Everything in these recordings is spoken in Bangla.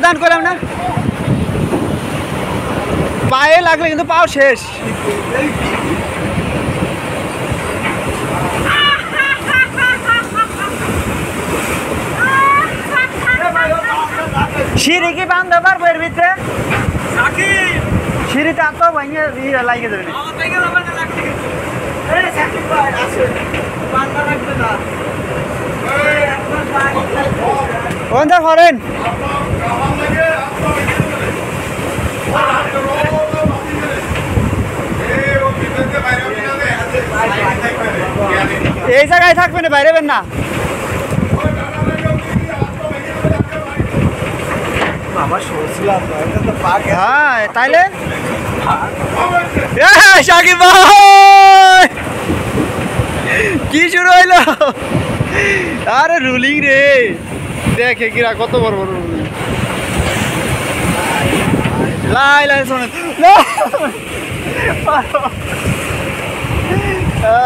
সাবধান করলাম না, পায়ে লাগলে কিন্তু পাও শেষ। সিঁড়ি কি বান্ধতে পারবো এর ভিতরে? সিঁড়িতে তো ভাঙিয়ে লাগিয়ে দেবে। কোনটা করেন? এই জায়গায় থাকবেন, বাইরেবেন না। হ্যাঁ তাইলে শাকিব ভাই কি শুরু হইলো? আরে রুলিং রে, দেখে কিরা কত বড় বড় রুলিং। লাই লাই শোনেন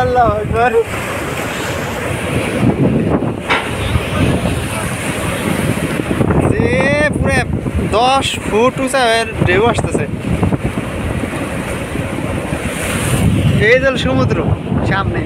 আল্লাহ আকবার। পুরো 10 ফুট উঁচা ঢেউ আসতেছে। এই জল সমুদ্র সামনে।